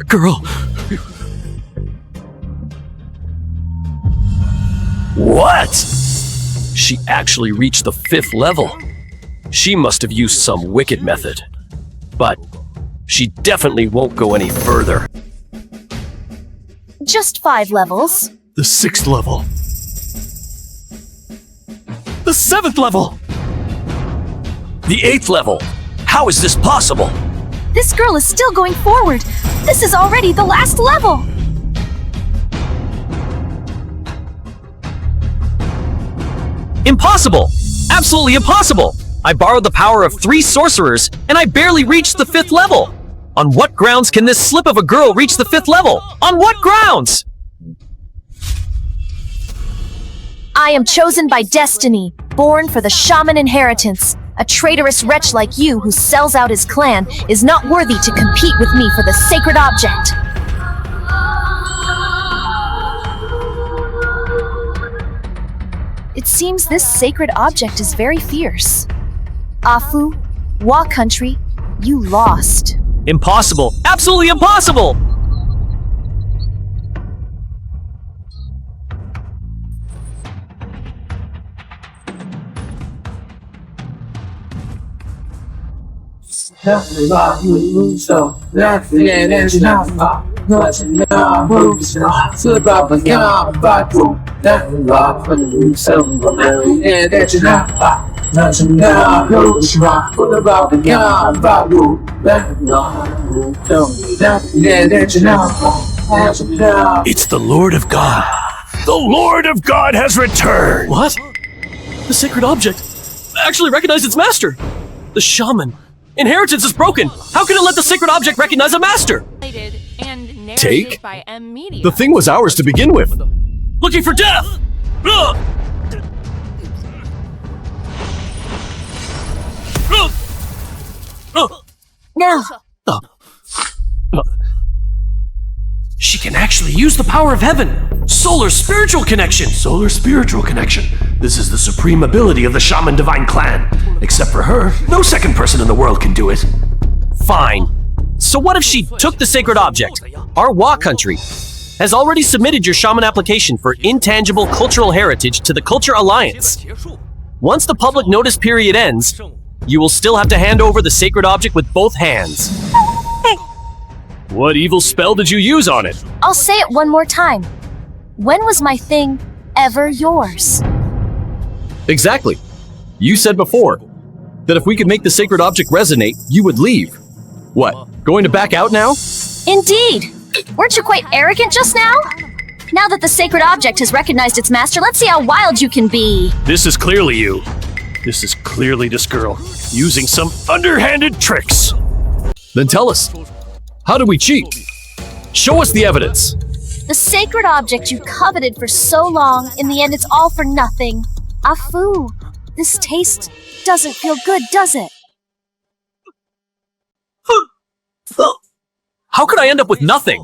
Girl. What? She actually reached the 5th level. She must have used some wicked method. But she definitely won't go any further. Just 5 levels. The 6th level. The 7th level. The 8th level. How is this possible? This girl is still going forward. This is already the last level. Impossible! Absolutely impossible! I borrowed the power of 3 sorcerers, and I barely reached the 5th level! On what grounds can this slip of a girl reach the 5th level? On what grounds? I am chosen by destiny, born for the shaman inheritance. A traitorous wretch like you who sells out his clan is not worthy to compete with me for the sacred object. It seems this sacred object is very fierce. Afu, Wa Country, you lost. Impossible! Absolutely impossible! It's the Lord of God. The Lord of God has returned! What? The sacred object actually recognized its master! The shaman! Inheritance is broken! How can it let the sacred object recognize a master? Take? The thing was ours to begin with! Looking for death! Ugh! Now, She can actually use the power of heaven! Solar spiritual connection! Solar spiritual connection. This is the supreme ability of the Shaman Divine Clan. Except for her, no second person in the world can do it. Fine. So what if she took the sacred object? Our Wa Country has already submitted your shaman application for intangible cultural heritage to the Culture Alliance. Once the public notice period ends, you will still have to hand over the sacred object with both hands. What evil spell did you use on it? I'll say it one more time. When was my thing ever yours? Exactly. You said before that if we could make the sacred object resonate, you would leave. What, going to back out now? Indeed! Weren't you quite arrogant just now? Now that the sacred object has recognized its master, let's see how wild you can be. This is clearly you. This is clearly this girl, using some underhanded tricks. Then tell us, how did we cheat? Show us the evidence. The sacred object you coveted for so long, in the end it's all for nothing. Afu, this taste doesn't feel good, does it? How could I end up with nothing?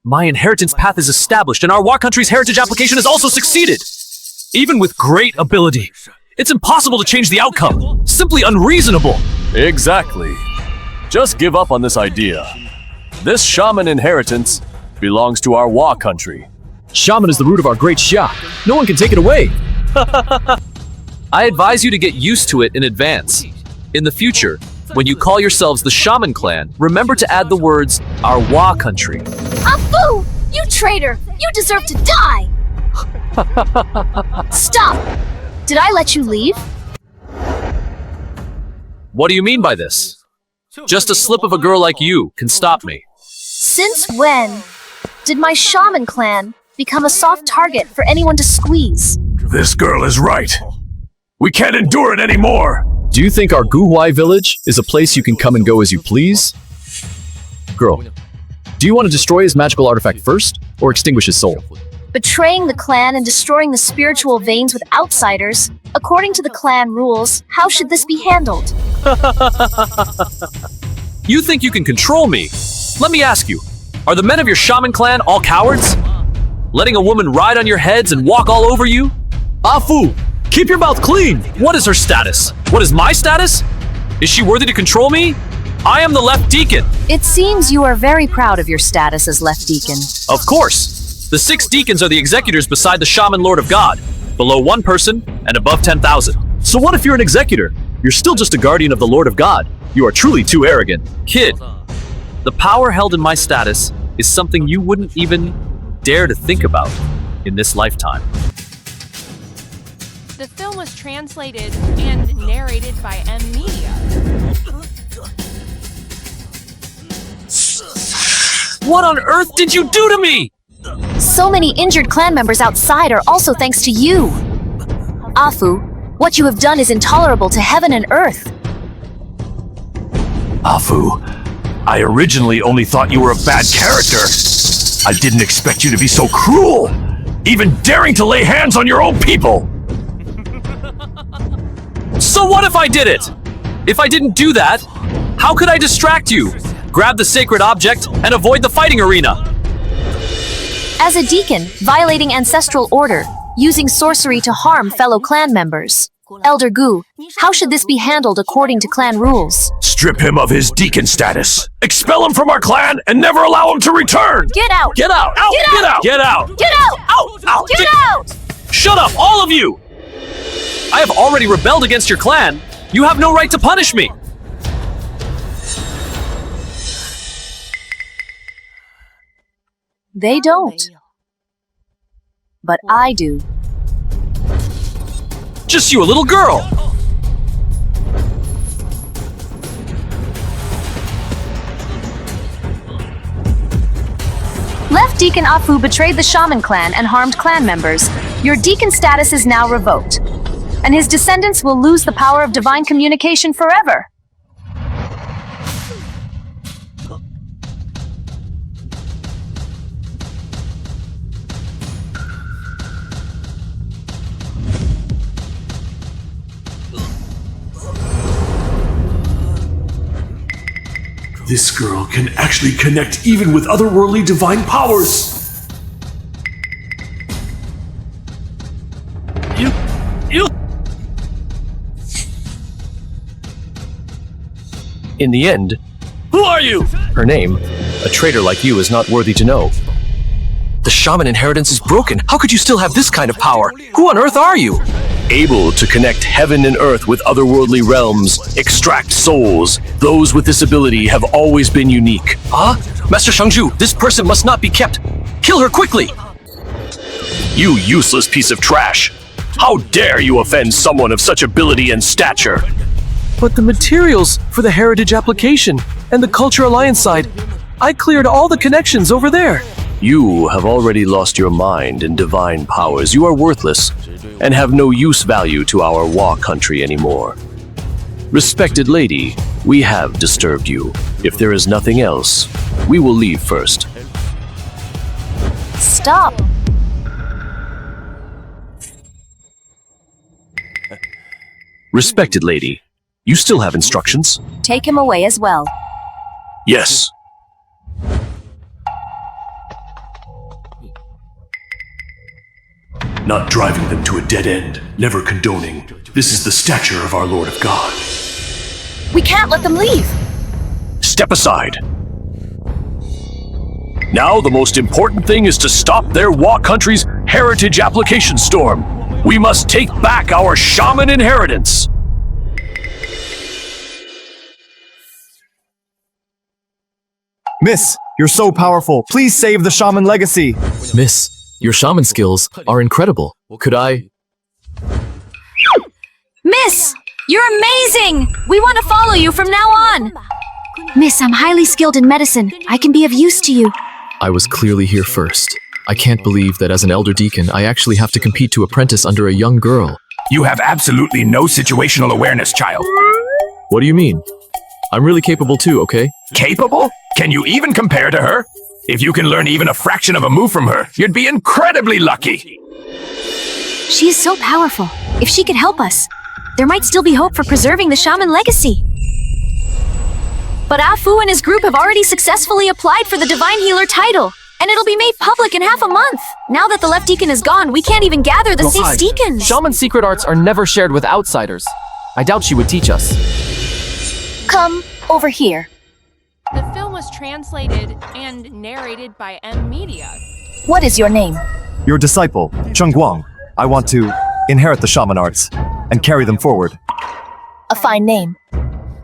My inheritance path is established, and our Wa Country's heritage application has also succeeded. Even with great ability, it's impossible to change the outcome. Simply unreasonable. Exactly. Just give up on this idea. This shaman inheritance belongs to our Wa Country. Shaman is the root of our great Xia. No one can take it away. I advise you to get used to it in advance. In the future, when you call yourselves the Shaman Clan, remember to add the words, our Wa Country. Afu! You traitor! You deserve to die! Stop! Did I let you leave? What do you mean by this? Just a slip of a girl like you can stop me. Since when did my shaman clan become a soft target for anyone to squeeze? This girl is right. We can't endure it anymore. Do you think our Guhuai village is a place you can come and go as you please? Girl, do you want to destroy his magical artifact first, or extinguish his soul? Betraying the clan and destroying the spiritual veins with outsiders, according to the clan rules, how should this be handled? You think you can control me? Let me ask you, are the men of your shaman clan all cowards? Letting a woman ride on your heads and walk all over you? Afu, keep your mouth clean! What is her status? What is my status? Is she worthy to control me? I am the left deacon. It seems you are very proud of your status as left deacon. Of course. The 6 deacons are the executors beside the shaman lord of God, below 1 person and above 10,000. So what if you're an executor? You're still just a guardian of the Lord of God. You are truly too arrogant. Kid, the power held in my status is something you wouldn't even dare to think about in this lifetime. The film was translated and narrated by M Media. What on earth did you do to me? So many injured clan members outside are also thanks to you. Afu, what you have done is intolerable to heaven and earth. Afu, I originally only thought you were a bad character. I didn't expect you to be so cruel, even daring to lay hands on your own people. So what if I did it? If I didn't do that, how could I distract you, grab the sacred object, and avoid the fighting arena? As a deacon, violating ancestral order, using sorcery to harm fellow clan members. Elder Gu, how should this be handled according to clan rules? Strip him of his deacon status. Expel him from our clan and never allow him to return. Get out! Get out! Out! Get Get out! out! Get out! Get out! Out! Out! Get out! Shut up, all of you! I have already rebelled against your clan. You have no right to punish me. They don't. But I do. Just you, a little girl. Left Deacon Afu betrayed the Shaman clan and harmed clan members. Your deacon status is now revoked, and his descendants will lose the power of divine communication forever. This girl can actually connect even with otherworldly divine powers. You. In the end, Who are you? her name, a traitor like you, is not worthy to know. The shaman inheritance is broken. How could you still have this kind of power? Who on earth are you? Able to connect heaven and earth with otherworldly realms, extract souls. Those with this ability have always been unique. Huh? Master Shangju, this person must not be kept. Kill her quickly! You useless piece of trash! How dare you offend someone of such ability and stature? But the materials for the heritage application and the culture alliance side, I cleared all the connections over there. You have already lost your mind in divine powers. You are worthless and have no use value to our Wa country anymore. Respected lady, we have disturbed you. If there is nothing else, we will leave first. Stop! Respected lady, you still have instructions? Take him away as well. Yes. Not driving them to a dead end, never condoning. This is the stature of our Lord of God. We can't let them leave! Step aside. Now the most important thing is to stop their Wa country's heritage application storm. We must take back our shaman inheritance. Miss, you're so powerful. Please save the shaman legacy. Miss, your shaman skills are incredible. Could I? Miss! You're amazing! We want to follow you from now on! Miss, I'm highly skilled in medicine. I can be of use to you. I was clearly here first. I can't believe that as an elder deacon, I actually have to compete to apprentice under a young girl. You have absolutely no situational awareness, child. What do you mean? I'm really capable too, okay? Capable? Can you even compare to her? If you can learn even a fraction of a move from her, you'd be incredibly lucky. She is so powerful. If she could help us, there might still be hope for preserving the shaman legacy. But Afu and his group have already successfully applied for the Divine Healer title, and it'll be made public in half a month. Now that the left deacon is gone, we can't even gather the 6 deacons. Shaman's secret arts are never shared with outsiders. I doubt she would teach us. come over here. The film was translated and narrated by M Media. What is your name? Your disciple, Chung Guang. I want to inherit the shaman arts and carry them forward. A fine name.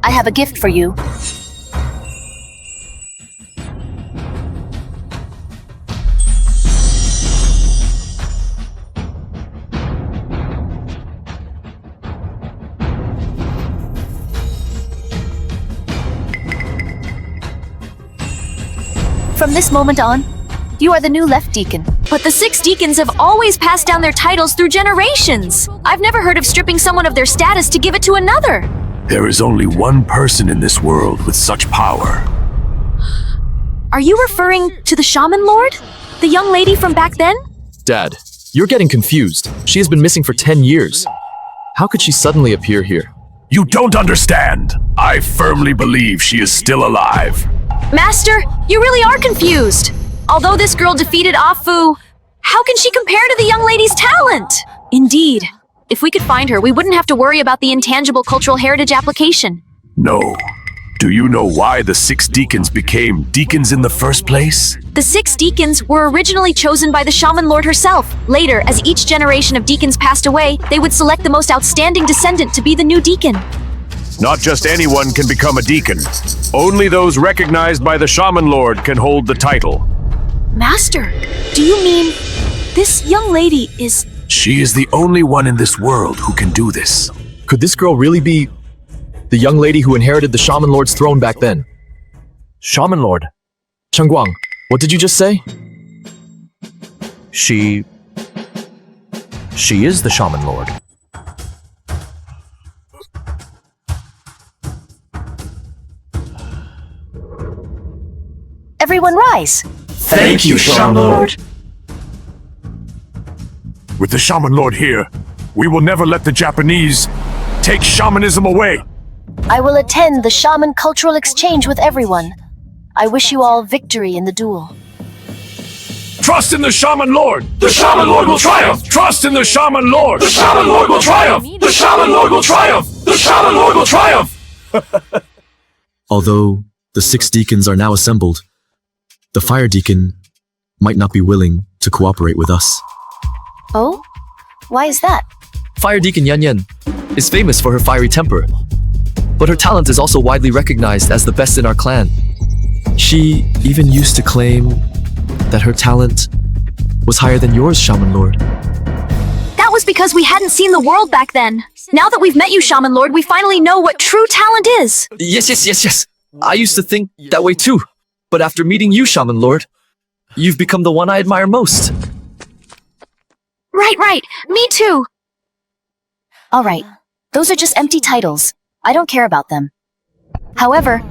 I have a gift for you. From this moment on, you are the new left deacon. But the 6 deacons have always passed down their titles through generations. I've never heard of stripping someone of their status to give it to another. There is only one person in this world with such power. Are you referring to the shaman lord? The young lady from back then? Dad, you're getting confused. She has been missing for 10 years. How could she suddenly appear here? You don't understand. I firmly believe she is still alive. Master, you really are confused. Although this girl defeated Afu, how can she compare to the young lady's talent? Indeed. If we could find her, we wouldn't have to worry about the intangible cultural heritage application. No. Do you know why the 6 deacons became deacons in the first place? The 6 deacons were originally chosen by the shaman lord herself. Later, as each generation of deacons passed away, they would select the most outstanding descendant to be the new deacon. Not just anyone can become a deacon. Only those recognized by the shaman lord can hold the title. Master, do you mean this young lady is... She is the only one in this world who can do this. Could this girl really be the young lady who inherited the shaman lord's throne back then? Shaman Lord. Chung Guang, what did you just say? She is the shaman lord. Everyone rise. Thank you, Shaman Lord. With the shaman lord here, we will never let the Japanese take shamanism away. I will attend the shaman cultural exchange with everyone. I wish you all victory in the duel. Trust in the shaman lord. The Shaman Lord will triumph! Trust in the shaman lord. The Shaman Lord will triumph! The Shaman Lord will triumph! The Shaman Lord will triumph! Although the 6 deacons are now assembled, the fire deacon might not be willing to cooperate with us. Oh? Why is that? Fire Deacon Yan Yan is famous for her fiery temper, but her talent is also widely recognized as the best in our clan. She even used to claim that her talent was higher than yours, Shaman Lord. That was because we hadn't seen the world back then. Now that we've met you, Shaman Lord, we finally know what true talent is. Yes. I used to think that way too. But after meeting you, Shaman Lord, you've become the one I admire most. Right. Me too. All right. Those are just empty titles. I don't care about them. However,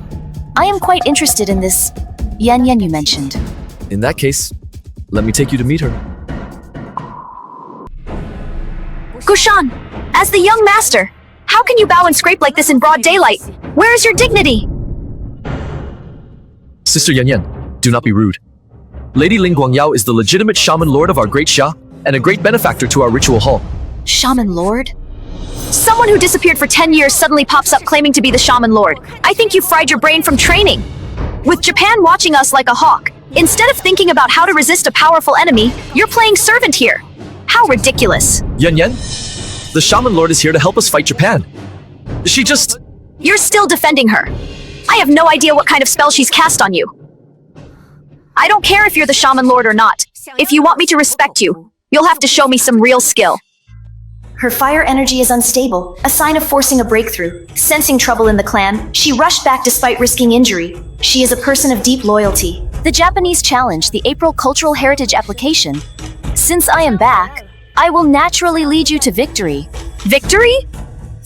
I am quite interested in this Yan Yan you mentioned. In that case, let me take you to meet her. Gushan, as the young master, how can you bow and scrape like this in broad daylight? Where is your dignity? Sister Yan Yan, do not be rude. Lady Ling Guangyao is the legitimate shaman lord of our great Xia and a great benefactor to our ritual hall. Shaman Lord? Someone who disappeared for 10 years suddenly pops up claiming to be the Shaman Lord. I think you fried your brain from training. With Japan watching us like a hawk, instead of thinking about how to resist a powerful enemy, you're playing servant here. How ridiculous. Yan Yan, the shaman lord is here to help us fight Japan. She just... You're still defending her. I have no idea what kind of spell she's cast on you. I don't care if you're the Shaman Lord or not. If you want me to respect you, you'll have to show me some real skill. Her fire energy is unstable, a sign of forcing a breakthrough. Sensing trouble in the clan, she rushed back despite risking injury. She is a person of deep loyalty. The Japanese challenge the April Cultural Heritage application. Since I am back, I will naturally lead you to victory. Victory?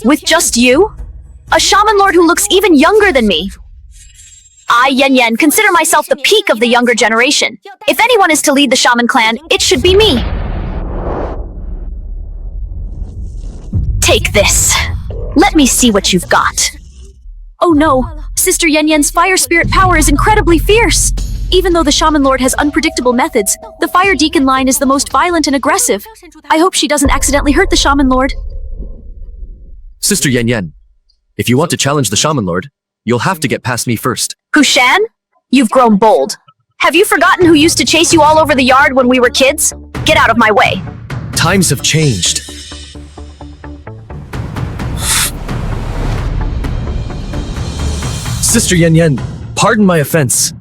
With just you? A Shaman Lord who looks even younger than me. I, Yan Yan, consider myself the peak of the younger generation. If anyone is to lead the Shaman clan, it should be me. Take this. Let me see what you've got. Oh no, Sister Yan Yan's fire spirit power is incredibly fierce. Even though the Shaman Lord has unpredictable methods, the Fire Deacon line is the most violent and aggressive. I hope she doesn't accidentally hurt the Shaman Lord. Sister Yan Yan, if you want to challenge the shaman lord, You'll have to get past me first. Kushan, you've grown bold. Have you forgotten who used to chase you all over the yard when we were kids? Get out of my way. Times have changed. Sister Yan Yan, pardon my offense.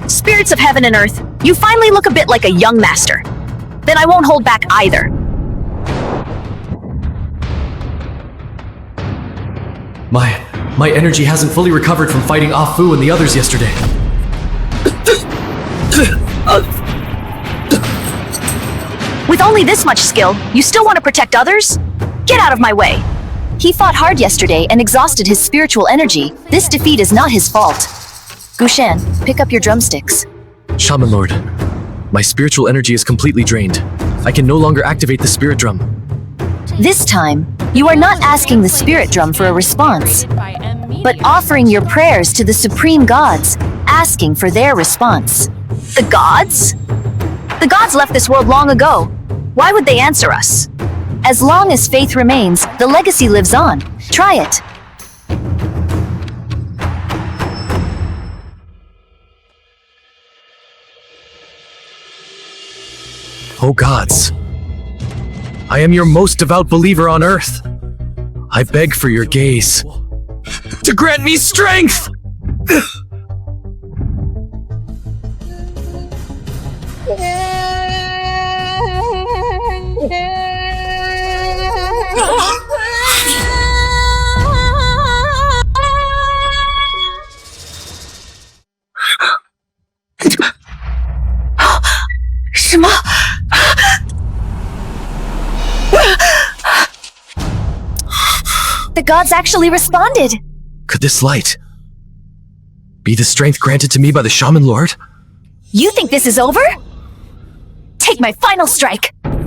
Spirits of heaven and earth, you finally look a bit like a young master. Then I won't hold back either. My energy hasn't fully recovered from fighting Ah Fu and the others yesterday. With only this much skill, you still want to protect others? Get out of my way. He fought hard yesterday and exhausted his spiritual energy. This defeat is not his fault. Gushan, pick up your drumsticks. Shaman Lord, my spiritual energy is completely drained. I can no longer activate the spirit drum. This time, you are not asking the spirit drum for a response, but offering your prayers to the supreme gods, asking for their response. The gods? The gods left this world long ago. Why would they answer us? As long as faith remains, the legacy lives on. Try it. Oh gods, I am your most devout believer on earth. I beg for your gaze to grant me strength! The gods actually responded. Could this light be the strength granted to me by the Shaman Lord? You think this is over? Take my final strike. Yan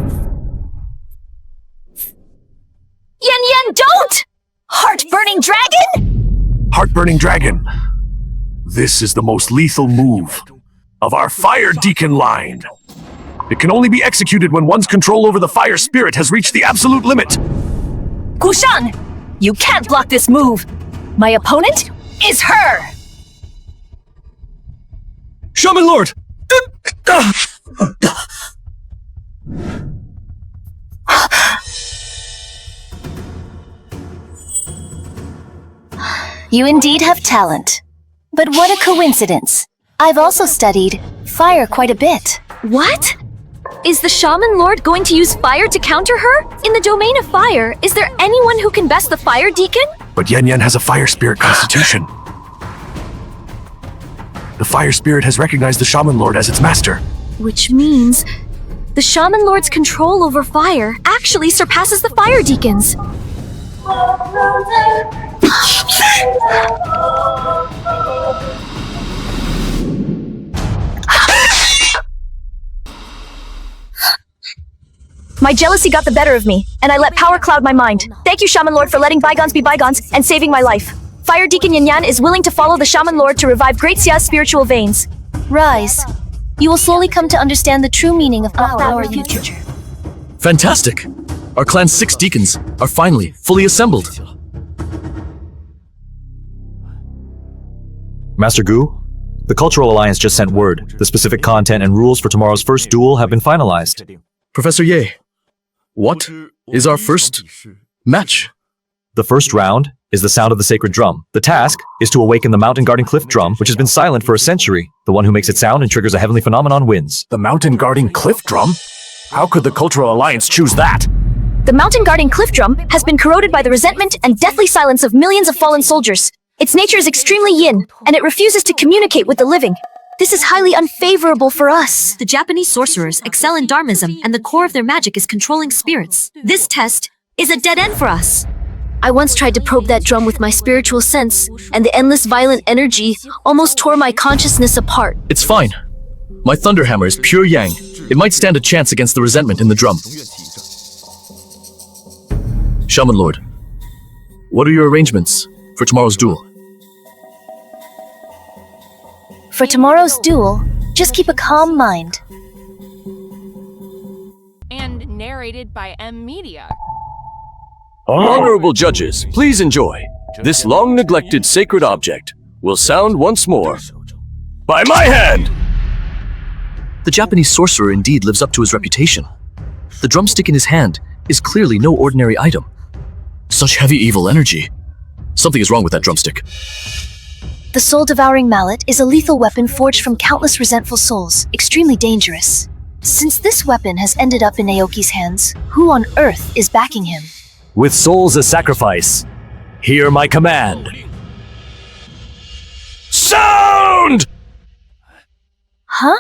Yan, don't! Heart-burning dragon? Heart-burning dragon. This is the most lethal move of our fire deacon line. It can only be executed when one's control over the fire spirit has reached the absolute limit. Kushan, you can't block this move. My opponent is her. Shaman Lord! You indeed have talent. But what a coincidence. I've also studied fire quite a bit. What? Is the Shaman Lord going to use fire to counter her? In the domain of fire, is there anyone who can best the fire deacon? But Yan Yan has a fire spirit constitution. The fire spirit has recognized the Shaman Lord as its master. Which means the Shaman Lord's control over fire actually surpasses the fire deacons. My jealousy got the better of me, and I let power cloud my mind. Thank you, Shaman Lord, for letting bygones be bygones and saving my life. Fire Deacon Yan Yan is willing to follow the Shaman Lord to revive Great Xia's spiritual veins. Rise. You will slowly come to understand the true meaning of our future. Fantastic! Our clan's 6 deacons are finally fully assembled. Master Gu, the Cultural Alliance just sent word. The specific content and rules for tomorrow's first duel have been finalized. Professor Ye, what is our first match? The first round is the sound of the sacred drum. The task is to awaken the mountain guarding cliff drum, which has been silent for a century. The one who makes it sound and triggers a heavenly phenomenon wins. The mountain guarding cliff drum? How could the Cultural Alliance choose that? The mountain guarding cliff drum has been corroded by the resentment and deathly silence of millions of fallen soldiers. Its nature is extremely yin, and it refuses to communicate with the living. This is highly unfavorable for us. The Japanese sorcerers excel in Dharmism, and the core of their magic is controlling spirits. This test is a dead end for us. I once tried to probe that drum with my spiritual sense, and the endless violent energy almost tore my consciousness apart. It's fine. My Thunderhammer is pure yang. It might stand a chance against the resentment in the drum. Shaman Lord, what are your arrangements for tomorrow's duel? For tomorrow's duel, just keep a calm mind. And narrate narrated by M Media. Honorable judges, please enjoy. This long-neglected sacred object will sound once more. By my hand! The Japanese sorcerer indeed lives up to his reputation. The drumstick in his hand is clearly no ordinary item. Such heavy evil energy. Something is wrong with that drumstick. The soul-devouring mallet is a lethal weapon forged from countless resentful souls, extremely dangerous. Since this weapon has ended up in Aoki's hands, who on earth is backing him? With souls as sacrifice, hear my command. Sound! Huh?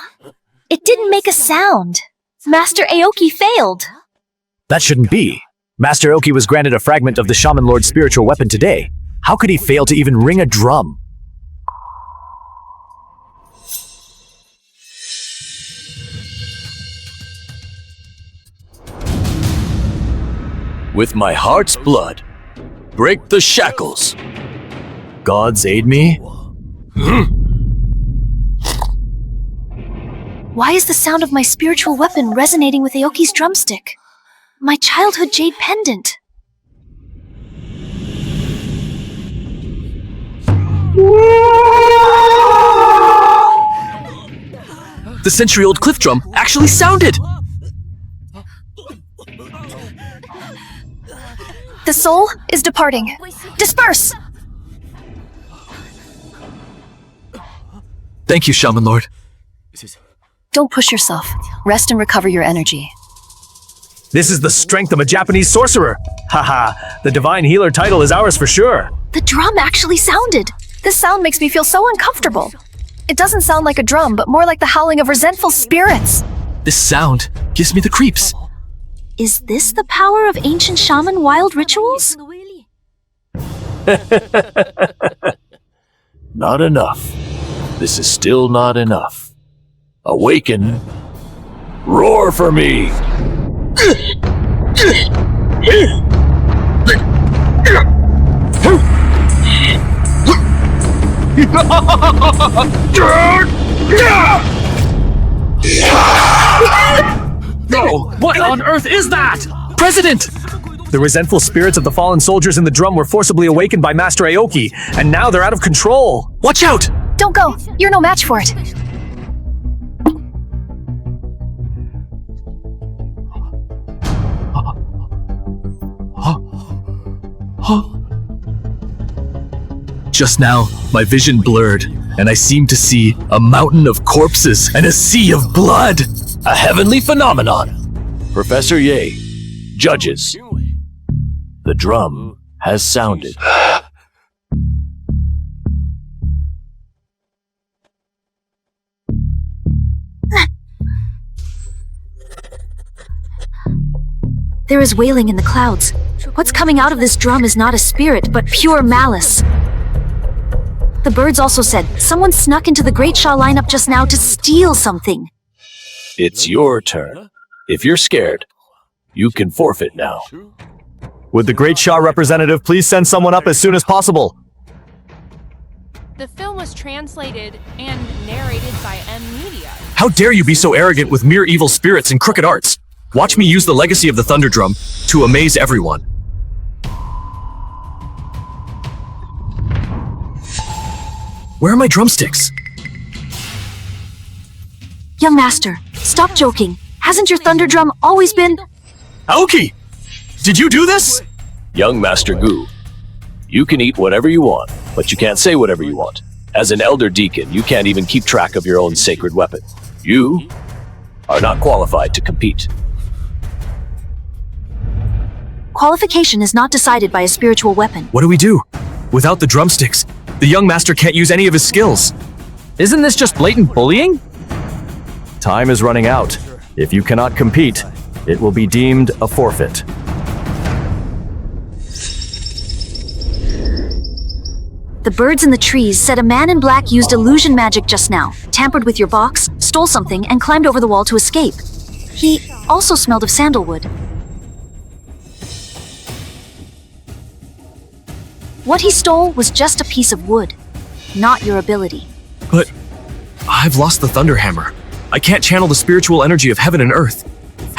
It didn't make a sound. Master Aoki failed. That shouldn't be. Master Aoki was granted a fragment of the Shaman Lord's spiritual weapon today. How could he fail to even ring a drum? With my heart's blood, break the shackles. Gods aid me? Why is the sound of my spiritual weapon resonating with Aoki's drumstick? My childhood jade pendant. The century-old cliff drum actually sounded! The soul is departing. Disperse! Thank you, Shaman Lord. Don't push yourself. Rest and recover your energy. This is the strength of a Japanese sorcerer. Haha, the divine healer title is ours for sure. The drum actually sounded. This sound makes me feel so uncomfortable. It doesn't sound like a drum, but more like the howling of resentful spirits. This sound gives me the creeps. Is this the power of ancient shaman wild rituals? Not enough. This is still not enough. Awaken. Roar for me. No! What on earth is that? President! The resentful spirits of the fallen soldiers in the drum were forcibly awakened by Master Aoki, and now they're out of control. Watch out! Don't go. You're no match for it. Just now, my vision blurred, and I seemed to see a mountain of corpses and a sea of blood. A heavenly phenomenon. Professor Ye, judges. The drum has sounded. There is wailing in the clouds. What's coming out of this drum is not a spirit, but pure malice. The birds also said someone snuck into the Great Shah lineup just now to steal something. It's your turn. If you're scared, you can forfeit now. Would the Great Shah representative please send someone up as soon as possible? The film was translated and narrated by M Media. How dare you be so arrogant with mere evil spirits and crooked arts? Watch me use the legacy of the Thunder Drum to amaze everyone. Where are my drumsticks? Young master, stop joking. Hasn't your thunder drum always been... Aoki! Did you do this? Young Master Gu, you can eat whatever you want, but you can't say whatever you want. As an elder deacon, you can't even keep track of your own sacred weapon. You are not qualified to compete. Qualification is not decided by a spiritual weapon. What do we do? Without the drumsticks, the young master can't use any of his skills. Isn't this just blatant bullying? Time is running out. If you cannot compete, it will be deemed a forfeit. The birds in the trees said a man in black used illusion magic just now, tampered with your box, stole something, and climbed over the wall to escape. He also smelled of sandalwood. What he stole was just a piece of wood, not your ability. But I've lost the Thunder Hammer. I can't channel the spiritual energy of heaven and earth.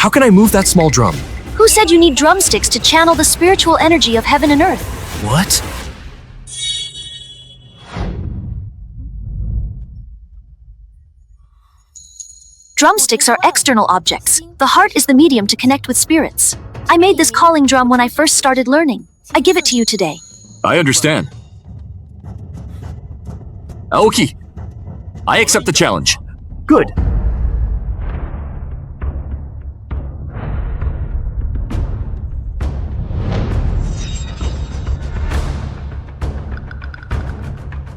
How can I move that small drum? Who said you need drumsticks to channel the spiritual energy of heaven and earth? What? Drumsticks are external objects. The heart is the medium to connect with spirits. I made this calling drum when I first started learning. I give it to you today. I understand. Aoki, I accept the challenge. Good.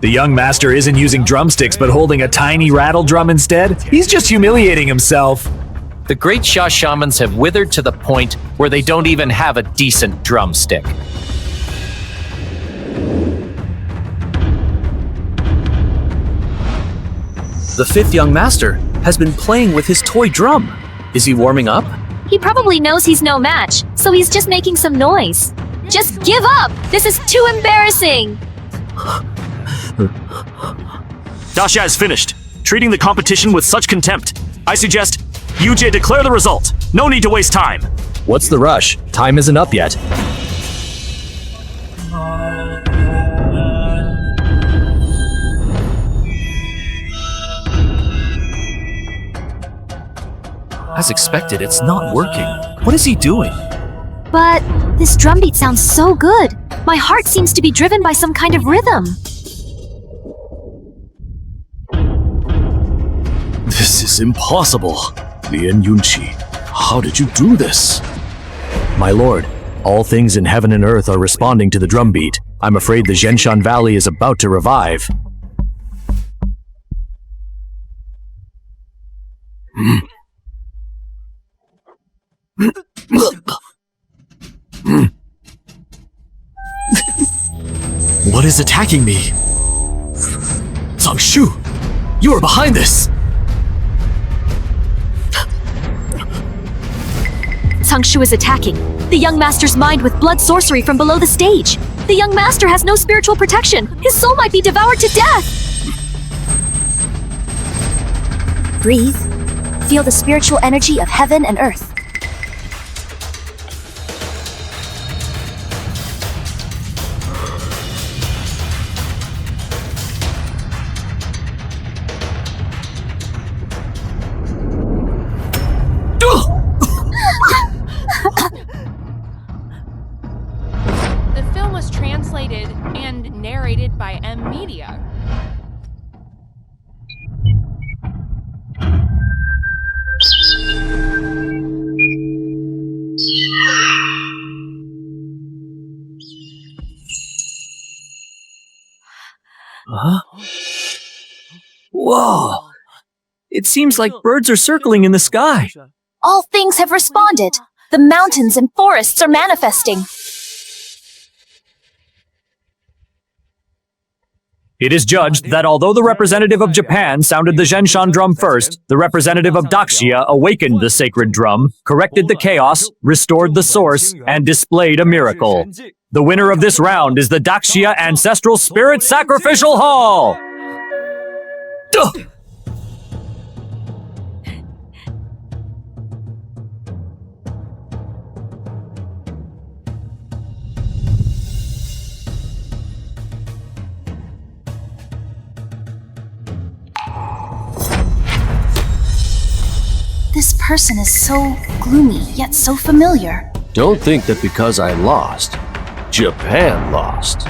The young master isn't using drumsticks but holding a tiny rattle drum instead. He's just humiliating himself. The great Sha shamans have withered to the point where they don't even have a decent drumstick. The fifth young master has been playing with his toy drum. Is he warming up? He probably knows he's no match, so he's just making some noise. Just give up! This is too embarrassing! Daxia is finished. Treating the competition with such contempt. I suggest Yujie declare the result. No need to waste time. What's the rush? Time isn't up yet. As expected, it's not working. What is he doing? But this drum beat sounds so good. My heart seems to be driven by some kind of rhythm. This is impossible. Lien Yunqi, how did you do this? My lord, all things in heaven and earth are responding to the drumbeat. I'm afraid the Zhenshan Valley is about to revive. What is attacking me? Zangshu, you are behind this! Zangshu is attacking the young master's mind with blood sorcery from below the stage. The young master has no spiritual protection. His soul might be devoured to death. Breathe. Feel the spiritual energy of heaven and earth. The film was translated and narrated by M Media. Huh? Whoa! It seems like birds are circling in the sky. All things have responded. The mountains and forests are manifesting. It is judged that although the representative of Japan sounded the Zhenshan drum first, the representative of Daxia awakened the sacred drum, corrected the chaos, restored the source, and displayed a miracle. The winner of this round is the Daxia Ancestral Spirit Sacrificial Hall! Duh! This person is so gloomy, yet so familiar. Don't think that because I lost, Japan lost.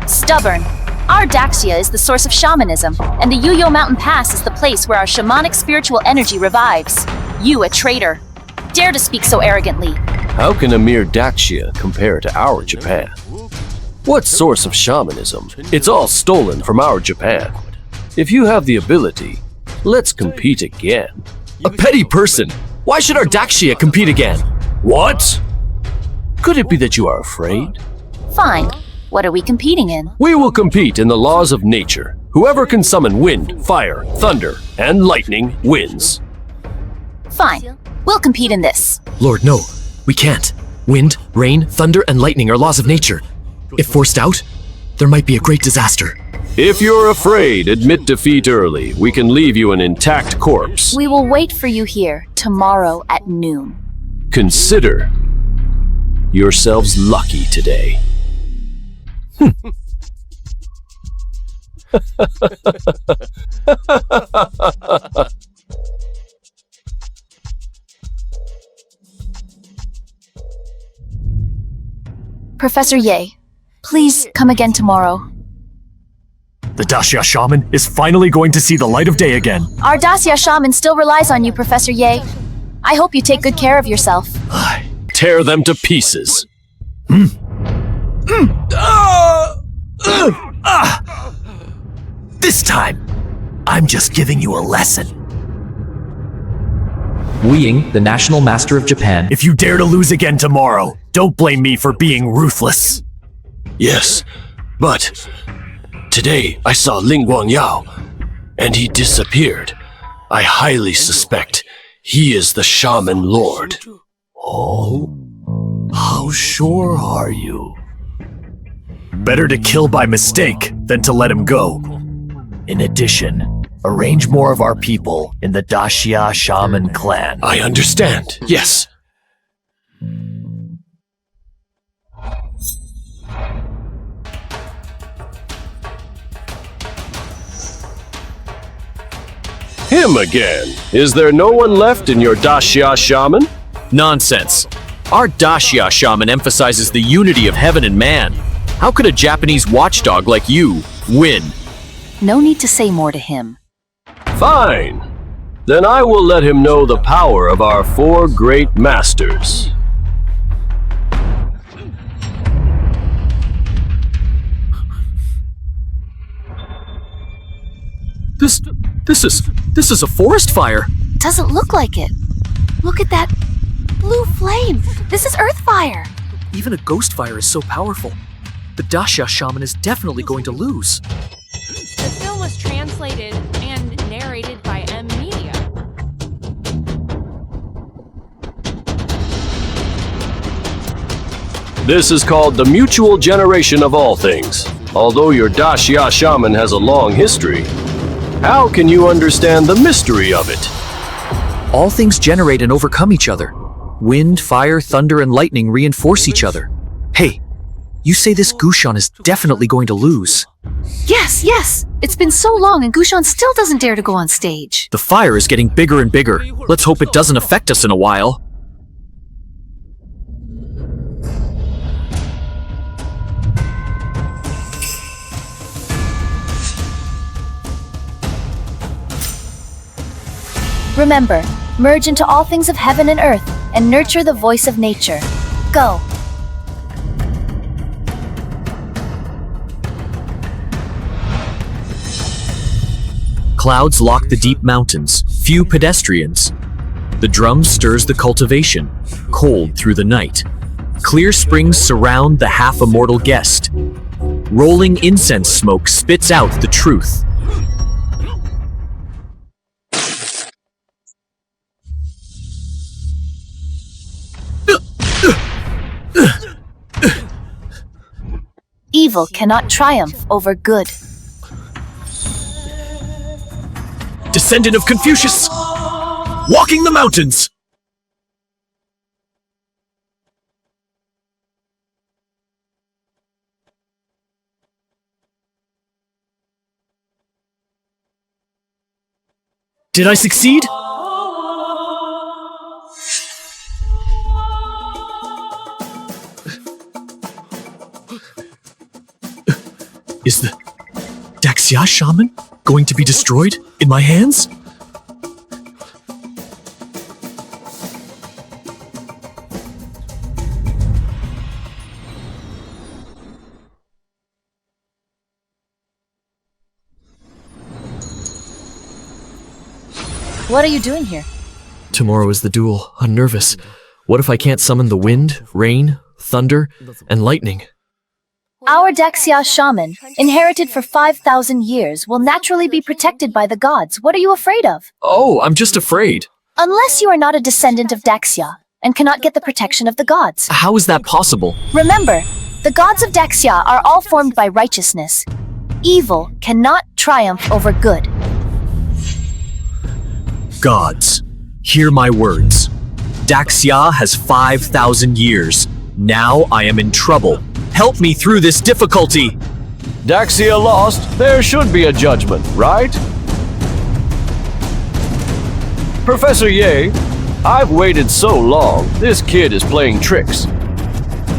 Stubborn. Our Daxia is the source of shamanism, and the Yuyo Mountain Pass is the place where our shamanic spiritual energy revives. You, a traitor, dare to speak so arrogantly. How can a mere Daxia compare to our Japan? What source of shamanism? It's all stolen from our Japan. If you have the ability, let's compete again. A petty person! Why should our Daxia compete again? What? Could it be that you are afraid? Fine. What are we competing in? We will compete in the laws of nature. Whoever can summon wind, fire, thunder, and lightning wins. Fine. We'll compete in this. Lord, no. We can't. Wind, rain, thunder, and lightning are laws of nature. If forced out, there might be a great disaster. If you're afraid, admit defeat early. We can leave you an intact corpse. We will wait for you here tomorrow at noon. Consider yourselves lucky today. Professor Ye, please come again tomorrow. The Daxia shaman is finally going to see the light of day again. Our Daxia shaman still relies on you, Professor Ye. I hope you take good care of yourself. Tear them to pieces. This time, I'm just giving you a lesson. Wu Ying, the National Master of Japan. If you dare to lose again tomorrow, don't blame me for being ruthless. Yes, but today I saw Ling Guangyao, and he disappeared. I highly suspect he is the Shaman Lord. Oh? How sure are you? Better to kill by mistake than to let him go. In addition, arrange more of our people in the Daxia Shaman clan. I understand, yes. Him again. Is there no one left in your Daxia Shaman? Nonsense. Our Daxia shaman emphasizes the unity of heaven and man. How could a Japanese watchdog like you win? No need to say more to him. Fine. Then I will let him know the power of our four great masters. This is a forest fire. Doesn't look like it. Look at that blue flame. This is earth fire. Even a ghost fire is so powerful. The Daxia shaman is definitely going to lose. The film was translated and narrated by M Media. This is called the mutual generation of all things. Although your Daxia shaman has a long history, how can you understand the mystery of it? All things generate and overcome each other. Wind, fire, thunder, and lightning reinforce each other. Hey, you say this Gushan is definitely going to lose. Yes. It's been so long and Gushan still doesn't dare to go on stage. The fire is getting bigger and bigger. Let's hope it doesn't affect us in a while. Remember, merge into all things of heaven and earth and nurture the voice of nature. Go. Clouds lock the deep mountains, few pedestrians. The drum stirs the cultivation, cold through the night. Clear springs surround the half-immortal guest. Rolling incense smoke spits out the truth. Evil cannot triumph over good. Descendant of Confucius! Walking the mountains! Did I succeed? Is the Daxia shaman going to be destroyed in my hands? What are you doing here? Tomorrow is the duel. I'm nervous. What if I can't summon the wind, rain, thunder, and lightning? Our Daxia shaman, inherited for 5,000 years, will naturally be protected by the gods. What are you afraid of? Oh, I'm just afraid. Unless you are not a descendant of Daxia and cannot get the protection of the gods. How is that possible? Remember, the gods of Daxia are all formed by righteousness. Evil cannot triumph over good. Gods, hear my words. Daxia has 5,000 years. Now I am in trouble. Help me through this difficulty. Daxia lost, there should be a judgment, right? Professor Ye, I've waited so long, this kid is playing tricks.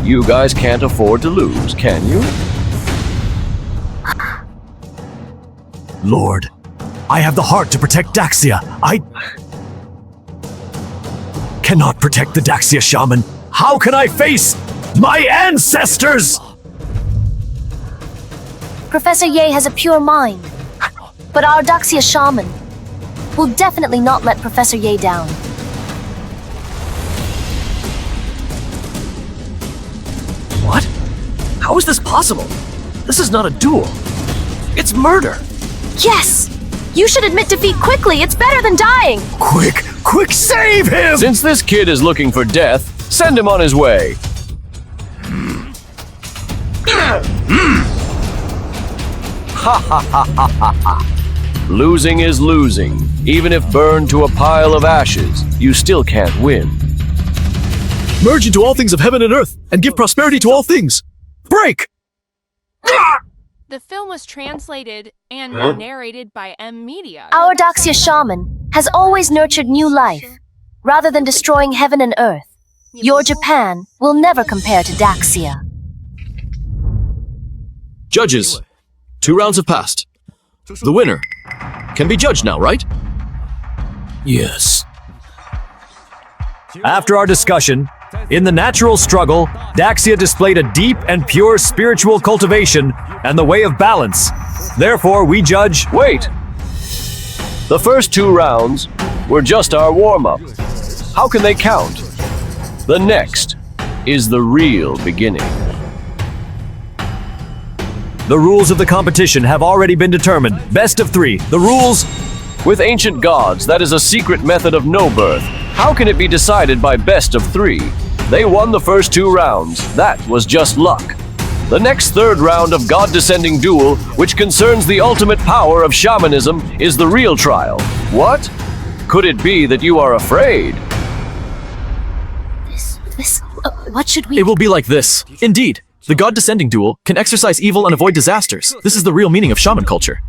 You guys can't afford to lose, can you? Lord, I have the heart to protect Daxia. I cannot protect the Daxia shaman. How can I face my ancestors? Professor Ye has a pure mind, but our Daxia shaman will definitely not let Professor Ye down. What? How is this possible? This is not a duel. It's murder. Yes! You should admit defeat quickly. It's better than dying. Quick, save him! Since this kid is looking for death, send him on his way. Ha ha ha ha ha ha. Losing is losing. Even if burned to a pile of ashes, you still can't win. Merge into all things of heaven and earth, and give prosperity to all things. Break! The film was translated and narrated by M Media. Our Daxia shaman has always nurtured new life, rather than destroying heaven and earth. Your Japan will never compare to Daxia. Judges, 2 rounds have passed. The winner can be judged now, right? Yes. After our discussion, in the natural struggle, Daxia displayed a deep and pure spiritual cultivation and the way of balance. Therefore, we judge... Wait! The first 2 rounds were just our warm-up. How can they count? The next is the real beginning. The rules of the competition have already been determined. Best of 3. The rules... With ancient gods, that is a secret method of no birth. How can it be decided by best of 3? They won the first 2 rounds. That was just luck. The next 3rd round of God-descending duel, which concerns the ultimate power of shamanism, is the real trial. What? Could it be that you are afraid? What should we... It will be like this. Indeed, the God-descending duel can exorcise evil and avoid disasters. This is the real meaning of shaman culture.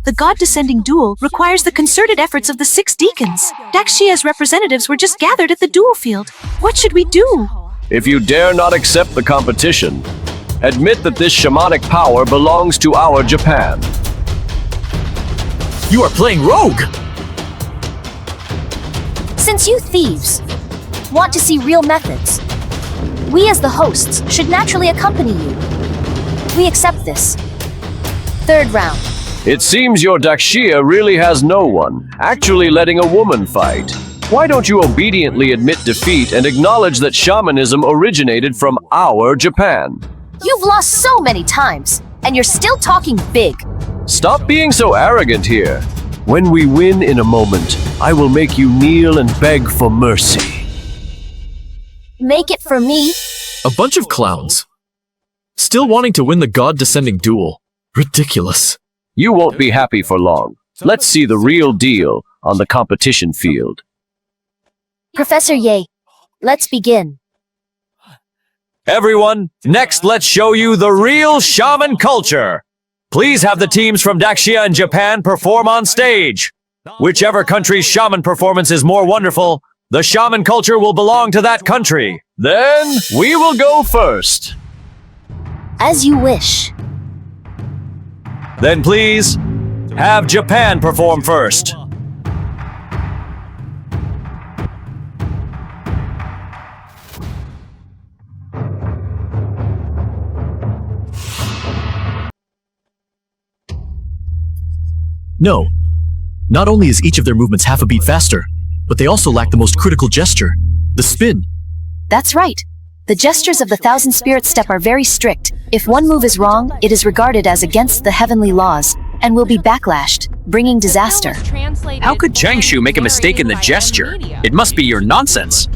The God-descending duel requires the concerted efforts of the 6 deacons. Daxia's representatives were just gathered at the duel field. What should we do? If you dare not accept the competition, admit that this shamanic power belongs to our Japan. You are playing rogue! Since you thieves want to see real methods, we as the hosts should naturally accompany you. We accept this. 3rd round. It seems your Daxia really has no one, actually letting a woman fight. Why don't you obediently admit defeat and acknowledge that shamanism originated from our Japan? You've lost so many times, and you're still talking big. Stop being so arrogant here. When we win in a moment, I will make you kneel and beg for mercy. Make it for me. A bunch of clowns. Still wanting to win the God-descending duel. Ridiculous. You won't be happy for long. Let's see the real deal on the competition field. Professor Ye, let's begin. Everyone, next let's show you the real shaman culture. Please have the teams from Daxia and Japan perform on stage. Whichever country's shaman performance is more wonderful, the shaman culture will belong to that country. Then we will go first. As you wish. Then please, have Japan perform first. No. Not only is each of their movements half a beat faster, but they also lack the most critical gesture, the spin. That's right. The gestures of the 1,000 Spirit Step are very strict. If one move is wrong, it is regarded as against the heavenly laws, and will be backlashed, bringing disaster. How could Changshu make a mistake in the gesture? It must be your nonsense.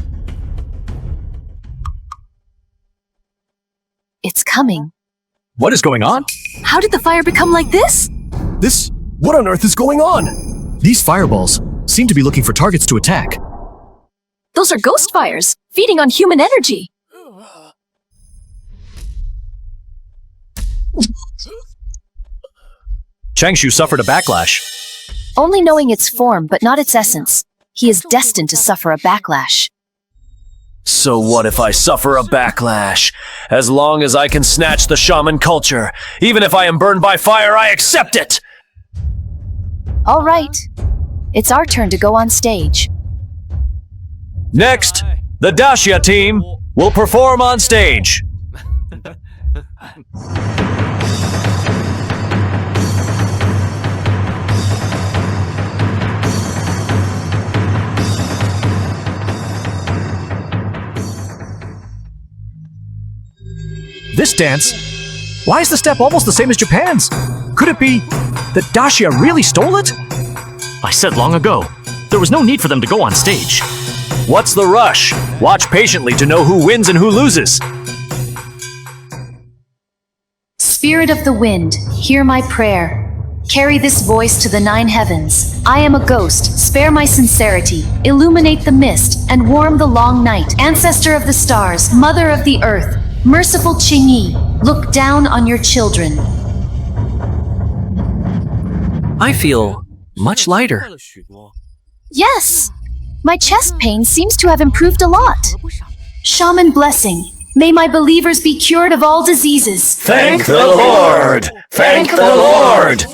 It's coming. What is going on? How did the fire become like this? What on earth is going on? These fireballs seem to be looking for targets to attack. Those are ghost fires, feeding on human energy. Changshu suffered a backlash. Only knowing its form, but not its essence. He is destined to suffer a backlash. So what if I suffer a backlash? As long as I can snatch the shaman culture, even if I am burned by fire, I accept it! All right. It's our turn to go on stage. Next, the Dacia team will perform on stage. This dance? Why is the step almost the same as Japan's? Could it be that Dacia really stole it? I said long ago, there was no need for them to go on stage. What's the rush? Watch patiently to know who wins and who loses. Spirit of the wind, hear my prayer. Carry this voice to the 9 heavens. I am a ghost, spare my sincerity. Illuminate the mist and warm the long night. Ancestor of the stars, mother of the earth, merciful Qingyi, look down on your children. I feel much lighter. Yes! My chest pain seems to have improved a lot. Shaman blessing. May my believers be cured of all diseases. Thank the Lord! Thank the Lord!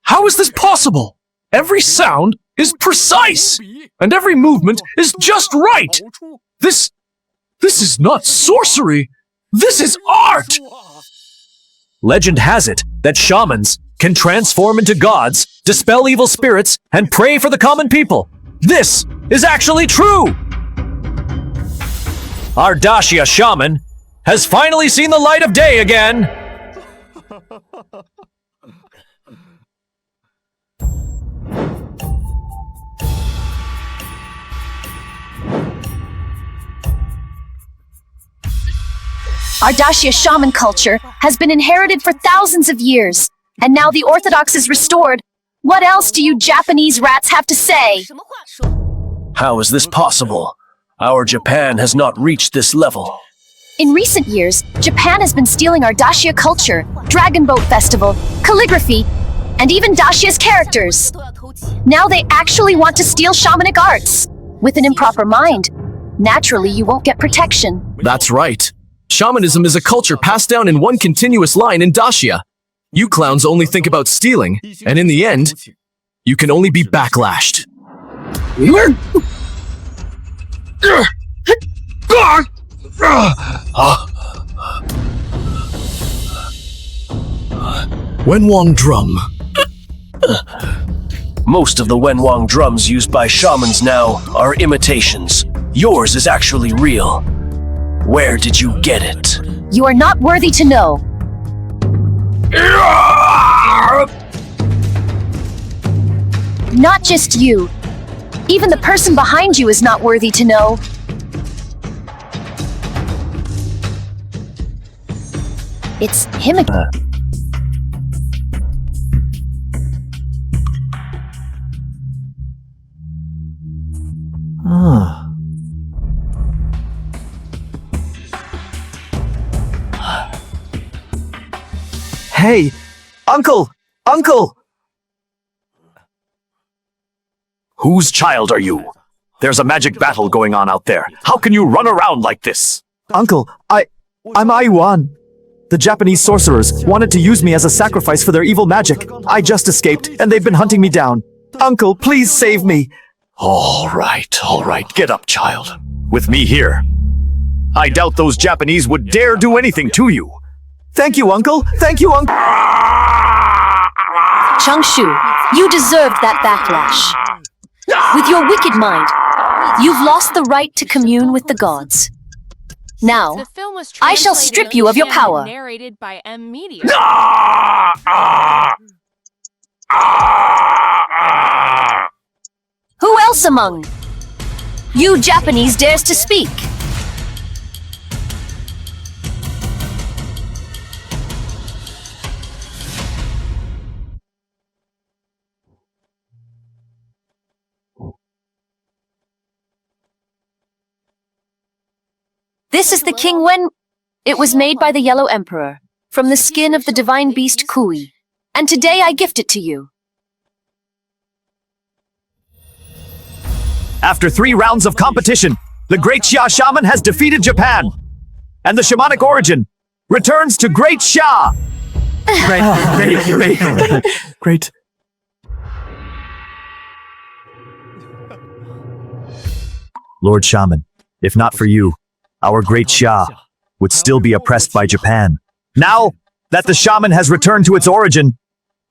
How is this possible? Every sound is precise, and every movement is just right. This is not sorcery. This is art! Legend has it that shamans can transform into gods, dispel evil spirits, and pray for the common people. This is actually true! Our Dacia shaman has finally seen the light of day again! Our Dacia shaman culture has been inherited for thousands of years, and now the orthodox is restored. What else do you Japanese rats have to say? How is this possible? Our Japan has not reached this level. In recent years, Japan has been stealing our Dacia culture, Dragon Boat Festival, calligraphy, and even Dacia's characters. Now they actually want to steal shamanic arts. With an improper mind, naturally you won't get protection. That's right. Shamanism is a culture passed down in one continuous line in Dacia. You clowns only think about stealing, and in the end, you can only be backlashed. Wenwang drum. Most of the Wenwang drums used by shamans now are imitations. Yours is actually real. Where did you get it? You are not worthy to know. Not just you. Even the person behind you is not worthy to know. It's him again. Hey! Uncle! Uncle! Whose child are you? There's a magic battle going on out there. How can you run around like this? Uncle, I'm Aiwan. The Japanese sorcerers wanted to use me as a sacrifice for their evil magic. I just escaped, and they've been hunting me down. Uncle, please save me. All right. Get up, child. With me here. I doubt those Japanese would dare do anything to you. Thank you, Uncle. Thank you, Uncle. Changshu, you deserved that backlash. With your wicked mind, you've lost the right to commune with the gods. Now, The film was I shall strip you of your translated power. and narrated by M. Media. Who else among you Japanese dares to speak? This is the king when... It was made by the Yellow Emperor, from the skin of the divine beast Kui. And today I gift it to you. After 3 rounds of competition, the Great Xia Shaman has defeated Japan. And the shamanic origin returns to Great Xia. Great. Lord Shaman, if not for you, our Great Xia would still be oppressed by Japan. Now that the shaman has returned to its origin,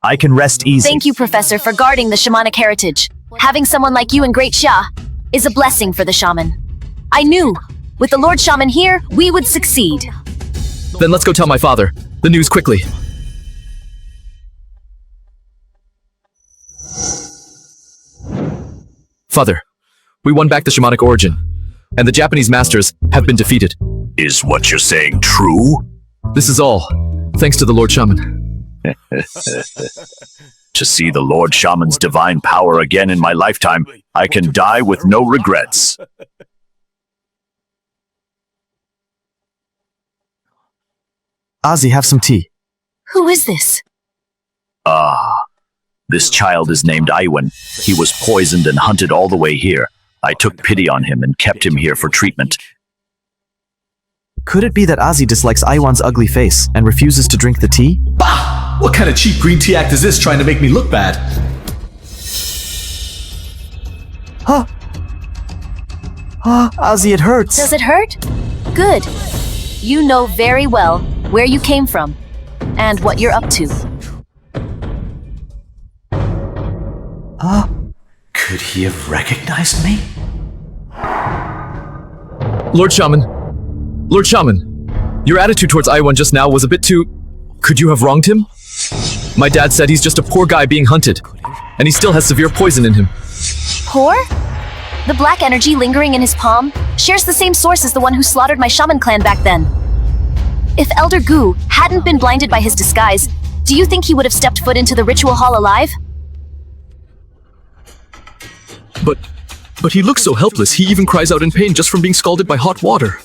I can rest easy. Thank you, Professor, for guarding the shamanic heritage. Having someone like you in Great Xia is a blessing for the shaman. I knew, with the Lord Shaman here, we would succeed. Then let's go tell my father the news quickly. Father, we won back the shamanic origin, and the Japanese masters have been defeated. Is what you're saying true? This is all, thanks to the Lord Shaman. To see the Lord Shaman's divine power again in my lifetime, I can die with no regrets. Ozzy, have some tea. Who is this? This child is named Iwan. He was poisoned and hunted all the way here. I took pity on him and kept him here for treatment. Could it be that Ozzy dislikes Iwan's ugly face and refuses to drink the tea? Bah! What kind of cheap green tea act is this trying to make me look bad? Ozzy, it hurts. Does it hurt? Good. You know very well where you came from and what you're up to. Could he have recognized me? Lord Shaman, your attitude towards Iwan just now was a bit too... Could you have wronged him? My dad said he's just a poor guy being hunted, and he still has severe poison in him. Poor? The black energy lingering in his palm shares the same source as the one who slaughtered my shaman clan back then. If Elder Gu hadn't been blinded by his disguise, do you think he would have stepped foot into the ritual hall alive? But he looks so helpless, he even cries out in pain just from being scalded by hot water.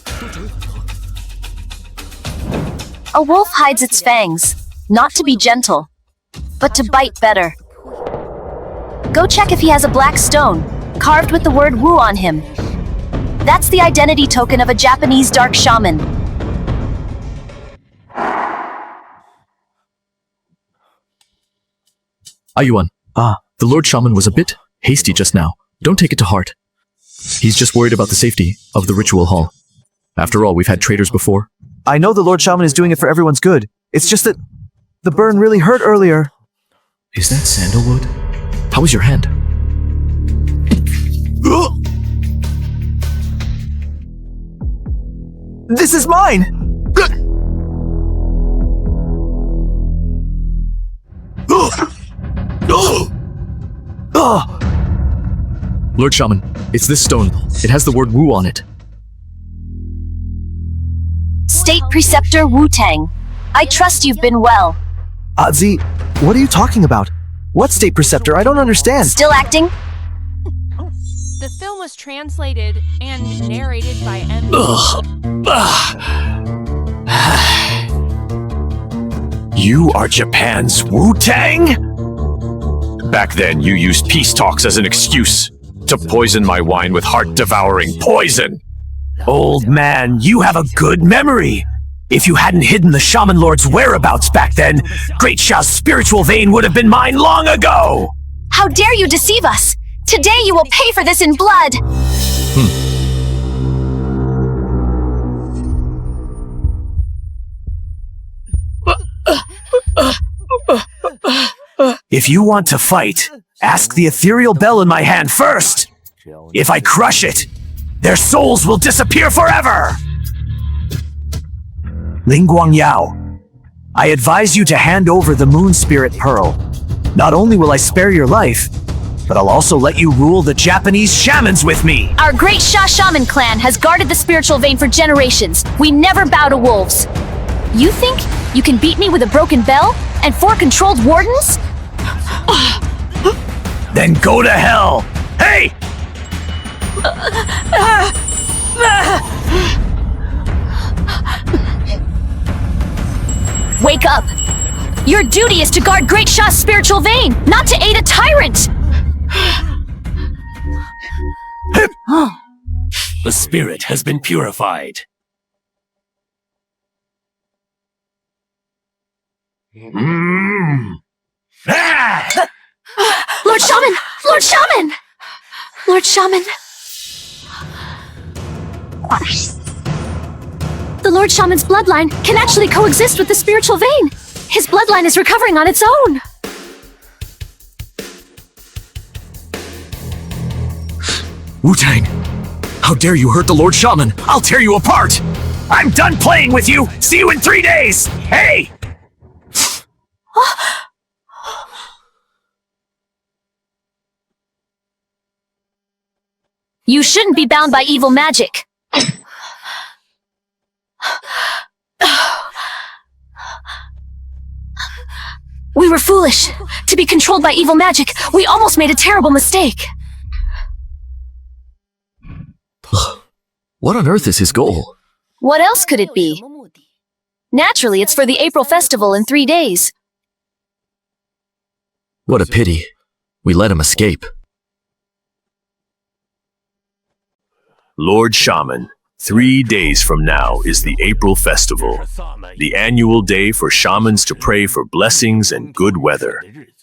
A wolf hides its fangs, not to be gentle, but to bite better. Go check if he has a black stone, carved with the word Wu on him. That's the identity token of a Japanese dark shaman. Iwan, the Lord Shaman was a bit hasty just now. Don't take it to heart. He's just worried about the safety of the ritual hall. After all, we've had traitors before. I know the Lord Shaman is doing it for everyone's good. It's just that the burn really hurt earlier. Is that sandalwood? How was your hand? This is mine! Lord Shaman, it's this stone. It has the word Wu on it. State Preceptor Wu-Tang, I trust you've been well. Ozzy, what are you talking about? What State Preceptor? I don't understand. Still acting? The film was translated and narrated by M. You are Japan's Wu-Tang? Back then, you used peace talks as an excuse to poison my wine with heart-devouring poison. Old man, you have a good memory. If you hadn't hidden the Shaman Lord's whereabouts back then, Great Xia's spiritual vein would have been mine long ago! How dare you deceive us! Today you will pay for this in blood! If you want to fight, ask the ethereal bell in my hand first! If I crush it, their souls will disappear forever! Ling Guangyao, I advise you to hand over the Moon Spirit Pearl. Not only will I spare your life, but I'll also let you rule the Japanese shamans with me! Our great Xia Shaman clan has guarded the spiritual vein for generations. We never bow to wolves. You think you can beat me with a broken bell and 4 controlled wardens? Then go to hell! Hey! wake up! Your duty is to guard Great Sha's spiritual vein, not to aid a tyrant! The spirit has been purified. Lord Shaman! Lord Shaman! Lord Shaman! The Lord Shaman's bloodline can actually coexist with the spiritual vein. His bloodline is recovering on its own. Wu-Tang, how dare you hurt the Lord Shaman? I'll tear you apart! I'm done playing with you! See you in 3 days! Hey! You shouldn't be bound by evil magic. We were foolish. To be controlled by evil magic, we almost made a terrible mistake. What on earth is his goal? What else could it be? Naturally, it's for the April festival in 3 days. What a pity. We let him escape. Lord Shaman, 3 days from now is the April Festival, the annual day for shamans to pray for blessings and good weather.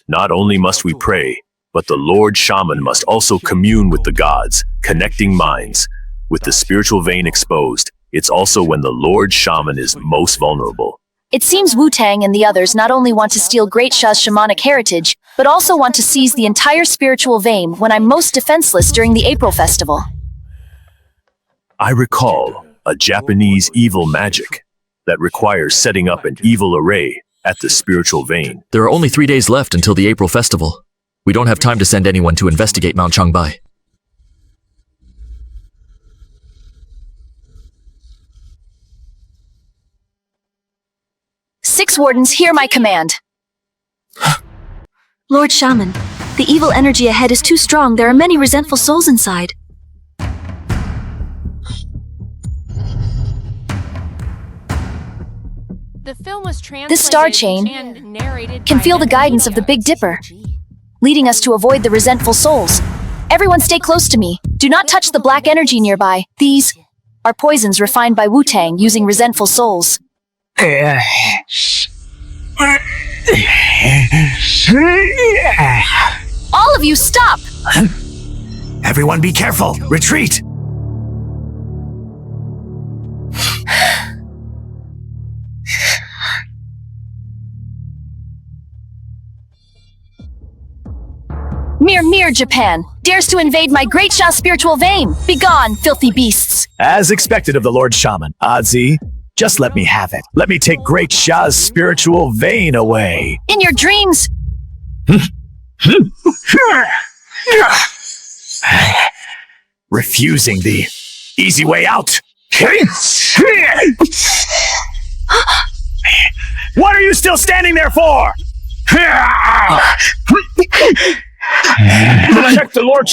Not only must we pray, but the Lord Shaman must also commune with the gods, connecting minds. With the spiritual vein exposed, it's also when the Lord Shaman is most vulnerable. It seems Wu-Tang and the others not only want to steal Great Sha's shamanic heritage, but also want to seize the entire spiritual vein when I'm most defenseless during the April festival. I recall a Japanese evil magic that requires setting up an evil array at the spiritual vein. There are only 3 days left until the April festival. We don't have time to send anyone to investigate Mount Changbai. Six wardens, hear my command. Lord Shaman, the evil energy ahead is too strong. There are many resentful souls inside. The film was translated This star chain and narrated can by feel the Ed guidance of the Media. Big Dipper, leading us to avoid the resentful souls. Everyone stay close to me. Do not touch the black energy nearby. These are poisons refined by Wu-Tang using resentful souls. All of you stop! Everyone be careful! Retreat! Mere Japan dares to invade my Great Sha spiritual vein. Begone, filthy beasts! As expected of the Lord Shaman, Adzi, just let me have it. Let me take Great Sha's spiritual vein away. In your dreams! Refusing the easy way out. What are you still standing there for? Check the Lord.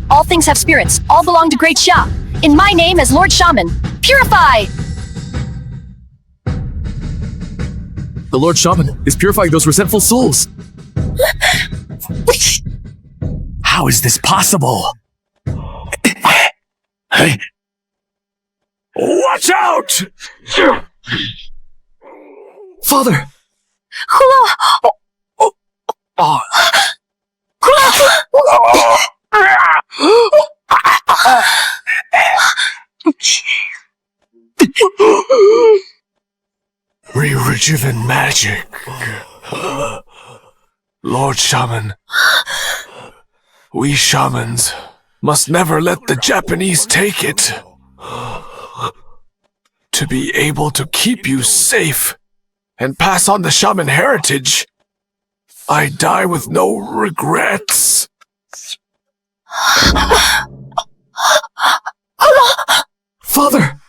All things have spirits. All belong to Great Sha. In my name as Lord Shaman, purify! The Lord Shaman is purifying those resentful souls. How is this possible? Watch out! Father! Rejuven magic. Lord Shaman, we shamans must never let the Japanese take it. To be able to keep you safe and pass on the shaman heritage, I die with no regrets. Father!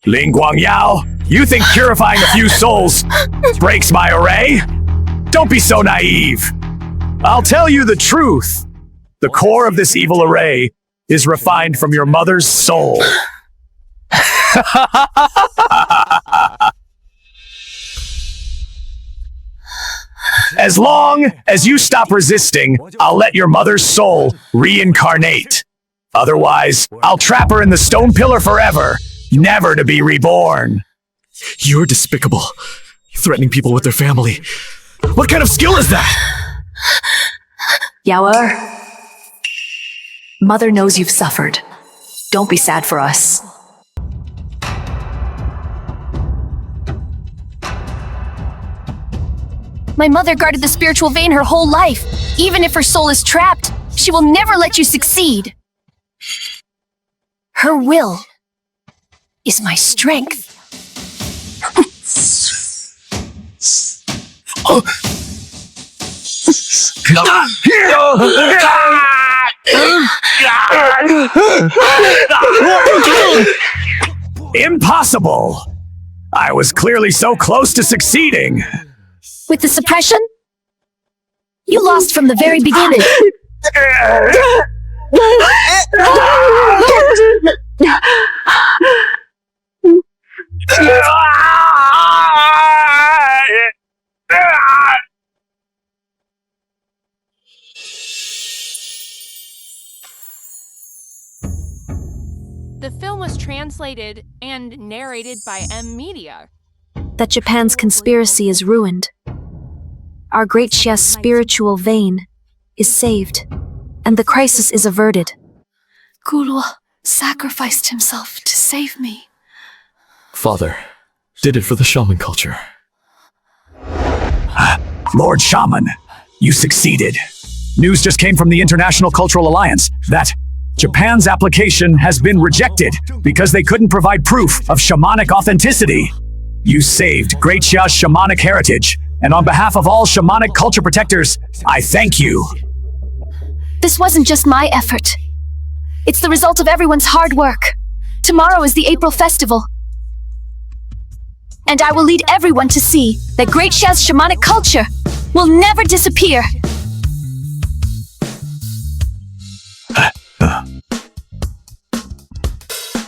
Ling Guangyao, You think purifying a few souls breaks my array? Don't be so naive. I'll tell you the truth. The core of this evil array is refined from your mother's soul. As long as you stop resisting, I'll let your mother's soul reincarnate. Otherwise, I'll trap her in the stone pillar forever, never to be reborn. You're despicable. Threatening people with their family. What kind of skill is that? Yawer, Mother knows you've suffered. Don't be sad for us. My mother guarded the spiritual vein her whole life. Even if her soul is trapped, she will never let you succeed. Her will is my strength. Impossible! I was clearly so close to succeeding. With the suppression, you lost from the very beginning. The film was translated and narrated by M Media. That Japan's conspiracy is ruined. Our great Xia's spiritual vein is saved, and the crisis is averted. Gulwa sacrificed himself to save me. Father did it for the shaman culture. Lord Shaman, you succeeded. News just came from the International Cultural Alliance that Japan's application has been rejected because they couldn't provide proof of shamanic authenticity. You saved Great Xia's shamanic heritage, and on behalf of all shamanic culture protectors, I thank you. This wasn't just my effort. It's the result of everyone's hard work. Tomorrow is the April festival. And I will lead everyone to see that Great Xia's shamanic culture will never disappear.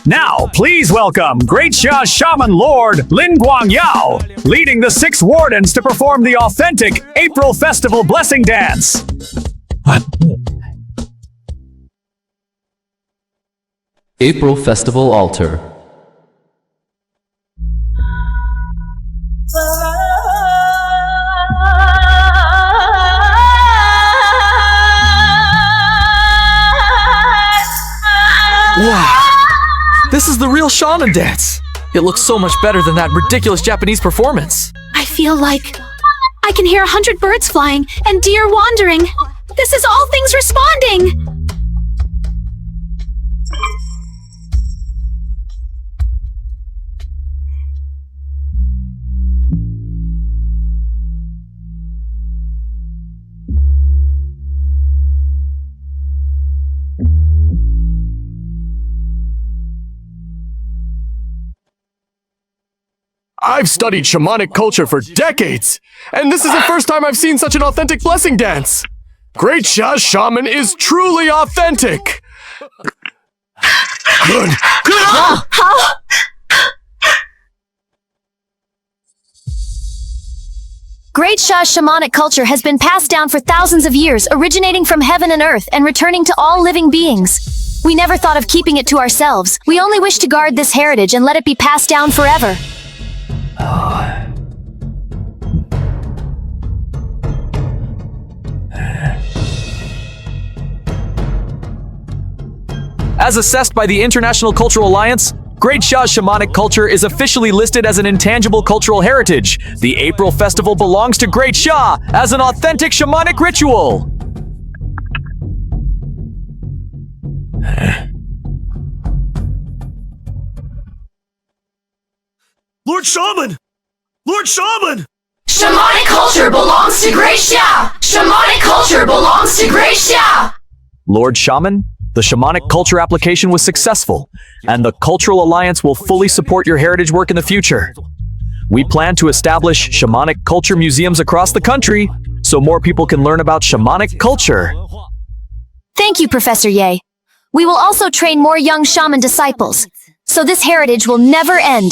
Now, please welcome Great Xia Shaman Lord Lin Guangyao, leading the 6 wardens to perform the authentic April Festival Blessing Dance. April Festival Altar. Wow! This is the real shaman dance! It looks so much better than that ridiculous Japanese performance. I feel like I can hear 100 birds flying and deer wandering. This is all things responding! I've studied shamanic culture for decades, and this is the first time I've seen such an authentic blessing dance. Great Xia's shaman is truly authentic. Good. Great Xia's shamanic culture has been passed down for thousands of years, originating from heaven and earth and returning to all living beings. We never thought of keeping it to ourselves. We only wish to guard this heritage and let it be passed down forever. As assessed by the International Cultural Alliance, Great Xia's shamanic culture is officially listed as an intangible cultural heritage. The April Festival belongs to Great Xia as an authentic shamanic ritual. Lord Shaman! Lord Shaman! Shamanic culture belongs to Great Xia! Shamanic culture belongs to Great Xia! Lord Shaman, the shamanic culture application was successful, and the Cultural Alliance will fully support your heritage work in the future. We plan to establish shamanic culture museums across the country so more people can learn about shamanic culture. Thank you, Professor Ye. We will also train more young shaman disciples, so this heritage will never end.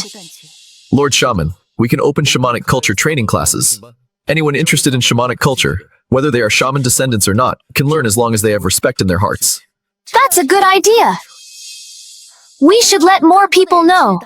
Lord Shaman, we can open shamanic culture training classes. Anyone interested in shamanic culture, whether they are shaman descendants or not, can learn as long as they have respect in their hearts. That's a good idea. We should let more people know.